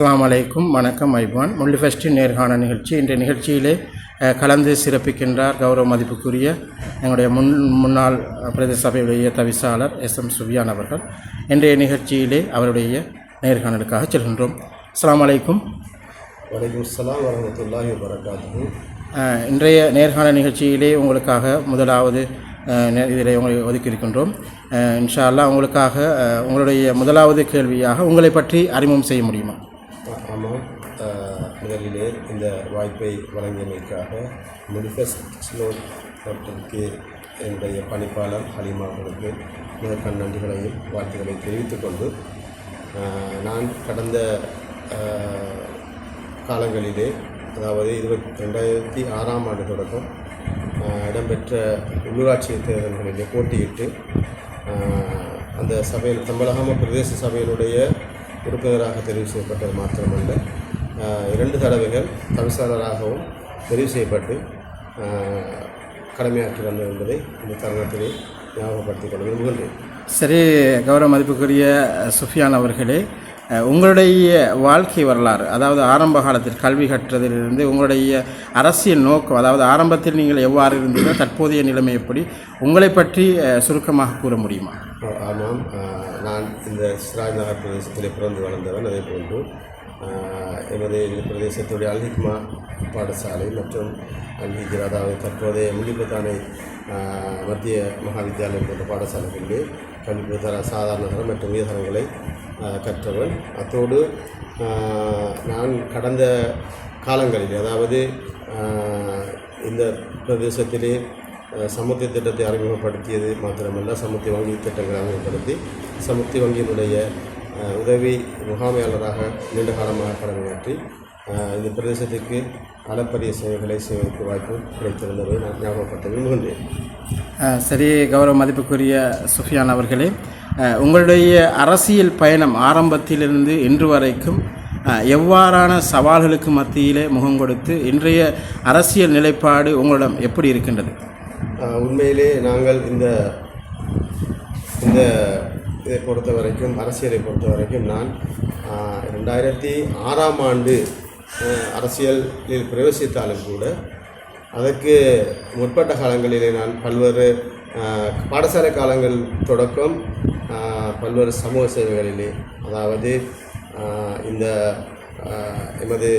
அஸ்ஸலாமு அலைக்கும். வணக்கம் ஐபான் முல்லிஃபெஸ்டின் நேர்காண நிகழ்ச்சி. இன்றைய நிகழ்ச்சியிலே கலந்து சிறப்பிக்கின்றார் கௌரவ மதிப்புக்குரிய எங்களுடைய முன்னாள் பிரதேச சபையுடைய தவிசாளர் எஸ்எம் சுஃபியான் அவர்கள். இன்றைய நிகழ்ச்சியிலே அவருடைய நேர்காணலுக்காக செல்கின்றோம். அஸ்ஸலாமு அலைக்கும். வலைக்கும் ஸலாம் வரஹ்மத்துல்லாஹி வபரகாத்துஹு. இன்றைய நேர்காண நிகழ்ச்சியிலே உங்களுக்காக முதலாவது இதில் உங்களை ஒதுக்கியிருக்கின்றோம். இன்ஷா அல்லாஹ் உங்களுக்காக உங்களுடைய முதலாவது கேள்வியாக உங்களை பற்றி அறிமுகம் செய்ய முடியுமா? ஆமாம், முதலிலே இந்த வாய்ப்பை வழங்கியமைக்காக முல்லிஃபெஸ்ட் அவர்களுக்கு என்னுடைய பணிப்பாளர் ஹலீமா அவர்களுக்கு முதற்கண் நன்றிகளையும் வாழ்த்துக்களை தெரிவித்துக் கொண்டு, நான் கடந்த காலங்களிலே, அதாவது 2006ஆம் ஆண்டு தொடக்கம் இடம்பெற்ற உள்ளூராட்சி தேர்தல்களிலே போட்டியிட்டு அந்த சபையில் தம்பலகாம பிரதேச சபையினுடைய உறுப்பினராக தெரிவு செய்யப்பட்டது மாத்திரமல்ல, 2 தடவைகள் தவிசாளராகவும் தெரிவு செய்யப்பட்டு கடமையாற்றி வந்தது என்பதை இந்த தருணத்திலே ஞாபகப்படுத்திக் கொள்ள விரும்புகின்றேன். சரி, கௌரவ மதிப்புக்குரிய சுஃபியான் அவர்களே, உங்களுடைய வாழ்க்கை வரலாறு, அதாவது ஆரம்ப காலத்தில் கல்வி கற்றதிலிருந்து உங்களுடைய அரசியல் நோக்கம், அதாவது ஆரம்பத்தில் நீங்கள் எவ்வாறு இருந்தீர்கள், தற்போதைய நிலைமை எப்படி, உங்களை பற்றி சுருக்கமாக கூற முடியுமா? ஆமாம், நான் இந்த சிராஜ் நகர் பிரதேசத்தில் பிறந்து வளர்ந்தவன். அதே போன்று எமது இந்த பிரதேசத்துடைய அல்ஹிக்மா பாடசாலை மற்றும் அல்ஹிஜ்ரா, அதாவது தற்போதைய முல்லிபத்தானை மத்திய மகாவித்யாலயம் போன்ற பாடசாலைகளிலே கல்வி சாதாரண தரம் மற்றும் உயர்தரங்களை கற்றவன். அத்தோடு நான் கடந்த காலங்களில், அதாவது இந்த பிரதேசத்திலே சமுர்த்தி திட்டத்தை அறிமுகப்படுத்தியது மாத்திரமல்ல, சமுர்த்தி வங்கி திட்டங்களை அறிமுகப்படுத்தி சமுர்த்தி வங்கியினுடைய உதவி முகாமையாளராக நீண்ட காலமாக கடமையாற்றி இந்த பிரதேசத்திற்கு அளப்பரிய சேவைகளை செய்வதற்கு வாய்ப்பு கிடைத்திருந்ததை நான் ஞாபகப்படுத்த விரும்புகின்றேன். சரி, கௌரவ மதிப்புக்குரிய சுஃபியான் அவர்களே, உங்களுடைய அரசியல் பயணம் ஆரம்பத்திலிருந்து இன்று வரைக்கும் எவ்வாறான சவால்களுக்கு மத்தியிலே முகம் கொடுத்து இன்றைய அரசியல் நிலைப்பாடு உங்களிடம் எப்படி இருக்கின்றது? உண்மையிலே நாங்கள் இந்த இதை பொறுத்த வரைக்கும், அரசியலை பொறுத்த வரைக்கும், நான் 2006ஆம் ஆண்டு அரசியலில் பிரவேசித்தாலும் கூட அதற்கு முற்பட்ட காலங்களிலே நான் பல்வேறு பாடசாலை காலங்கள் தொடக்கம் பல்வேறு சமூக சேவைகளிலே, அதாவது இந்த எமது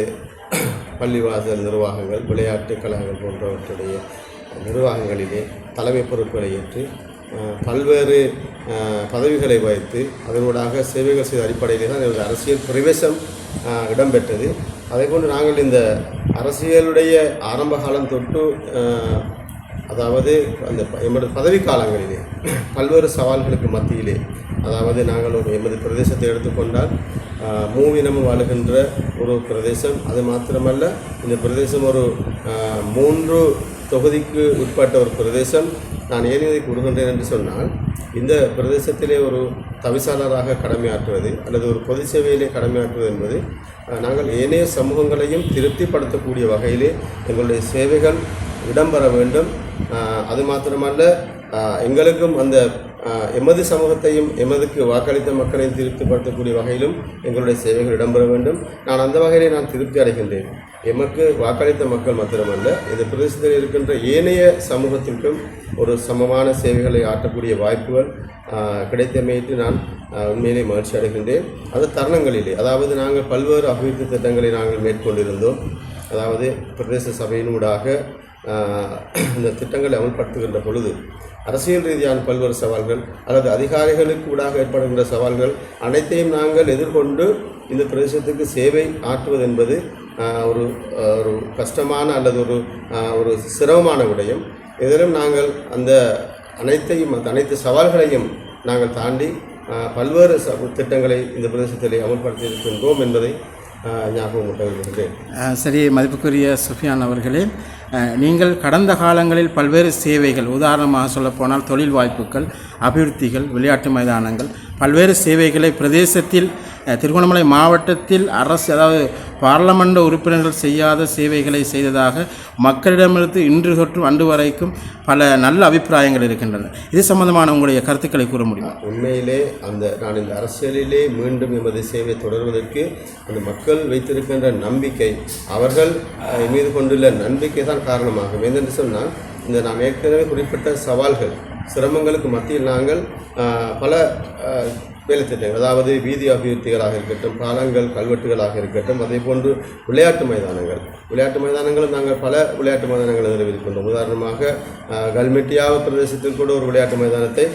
பள்ளிவாசல் நிர்வாகங்கள், விளையாட்டுக் கழகங்கள் போன்றவற்றுடைய நிர்வாகங்களிலே தலைமை பொறுப்புகளை ஏற்று பல்வேறு பதவிகளை வைத்து அதனூடாக சேவைகள் செய்த அடிப்படையிலே தான் எனது அரசியல் பிரவேசம் இடம்பெற்றது. அதேபோன்று நாங்கள் இந்த அரசியலுடைய ஆரம்ப காலம் தொட்டு, அதாவது அந்த எமது பதவி காலங்களிலே பல்வேறு சவால்களுக்கு மத்தியிலே, அதாவது நாங்கள் எமது பிரதேசத்தை எடுத்துக்கொண்டால் மூவினமும் வாழுகின்ற ஒரு பிரதேசம். அது மாத்திரமல்ல, இந்த பிரதேசம் ஒரு 3 தொகுதிக்கு உட்பட்ட ஒரு பிரதேசம். நான் ஏன் இதை கூறுகின்றேன் என்று சொன்னால், இந்த பிரதேசத்திலே ஒரு தவிசாளராக கடமையாற்றுவது அல்லது ஒரு பொது சேவையிலே கடமையாற்றுவது என்பது நாங்கள் ஏனைய சமூகங்களையும் திருப்திப்படுத்தக்கூடிய வகையிலே எங்களுடைய சேவைகள் இடம்பெற வேண்டும். அது மாத்திரமல்ல, எங்களுக்கும் அந்த எமது சமூகத்தையும் எமதுக்கு வாக்களித்த மக்களையும் திருப்திப்படுத்தக்கூடிய வகையிலும் எங்களுடைய சேவைகள் இடம்பெற வேண்டும். நான் அந்த வகையிலே நான் திருப்தி அடைகின்றேன். எமக்கு வாக்களித்த மக்கள் மாத்திரமல்ல, இந்த பிரதேசத்தில் இருக்கின்ற ஏனைய சமூகத்திற்கும் ஒரு சமமான சேவைகளை ஆற்றக்கூடிய வாய்ப்புகள் கிடைத்தமையிட்டு நான் உண்மையிலே மகிழ்ச்சி அடைகின்றேன். அது தருணங்களிலே, அதாவது நாங்கள் பல்வேறு அபிவிருத்தி திட்டங்களை நாங்கள் மேற்கொண்டிருந்தோம். அதாவது பிரதேச சபையினூடாக இந்த திட்டங்களை அமல்படுத்துகின்ற பொழுது அரசியல் ரீதியான பல்வேறு சவால்கள் அல்லது அதிகாரிகளுக்கு ஊடாக ஏற்படுகின்ற சவால்கள் அனைத்தையும் நாங்கள் எதிர்கொண்டு இந்த பிரதேசத்துக்கு சேவை ஆற்றுவது என்பது ஒரு கஷ்டமான அல்லது ஒரு சிரமமான விடயம். இதிலும் நாங்கள் அந்த அனைத்து சவால்களையும் நாங்கள் தாண்டி பல்வேறு திட்டங்களை இந்த பிரதேசத்திலே அமல்படுத்தி இருக்கின்றோம் என்பதை ஞாபகமூட்ட விரும்புகின்றேன். சரி, மதிப்புக்குரிய சுஃபியான் அவர்களே, நீங்கள் கடந்த காலங்களில் பல்வேறு சேவைகள், உதாரணமாக சொல்லப்போனால் தொழில் வாய்ப்புகள், அபிவிருத்திகள், விளையாட்டு மைதானங்கள், பல்வேறு சேவைகளை பிரதேசத்தில் திருகோணமலை மாவட்டத்தில் அரசு அதாவது பாராளுமன்ற உறுப்பினர்கள் செய்யாத சேவைகளை செய்ததாக மக்களிடமிருந்து இன்று தொற்று அன்று வரைக்கும் பல நல்ல அபிப்பிராயங்கள் இருக்கின்றன. இது சம்பந்தமான உங்களுடைய கருத்துக்களை கூற முடியும்? உண்மையிலே நான் இந்த அரசியலிலே மீண்டும் எமது சேவை தொடர்வதற்கு அந்த மக்கள் வைத்திருக்கின்ற நம்பிக்கை, அவர்கள் மீது கொண்டுள்ள நம்பிக்கை தான் காரணமாகும். என்னென்று சொன்னால், இந்த நாம் ஏற்கனவே குறிப்பிட்ட சவால்கள் சிரமங்களுக்கு மத்தியில் நாங்கள் பல வேலை திட்டங்கள், அதாவது வீதி அபிவிருத்திகளாக இருக்கட்டும், பாலங்கள் கல்வெட்டுகளாக இருக்கட்டும், அதே போன்று விளையாட்டு மைதானங்களும் நாங்கள் பல விளையாட்டு மைதானங்களை நிறுவியிருக்கின்றோம். உதாரணமாக கல்மெட்டியாவ பிரதேசத்தில் கூட ஒரு விளையாட்டு மைதானத்தை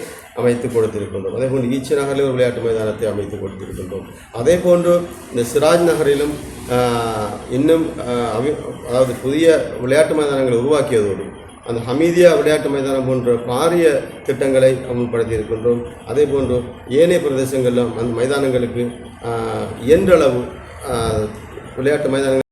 அமைத்து கொடுத்திருக்கின்றோம். அதே போன்று ஈச்சி நகரில் ஒரு விளையாட்டு மைதானத்தை அமைத்து கொடுத்திருக்கின்றோம். அதே போன்று இந்த சிராஜ் நகரிலும் இன்னும் அதாவது புதிய விளையாட்டு மைதானங்களை உருவாக்கியதோடு அந்த ஹமீதியா விளையாட்டு மைதானம் போன்ற பாரிய திட்டங்களை அமுல்படுத்தி இருக்கின்றோம். அதே போன்று ஏனைய பிரதேசங்களிலும் அந்த மைதானங்களுக்கு இயன்றளவு விளையாட்டு மைதானங்கள்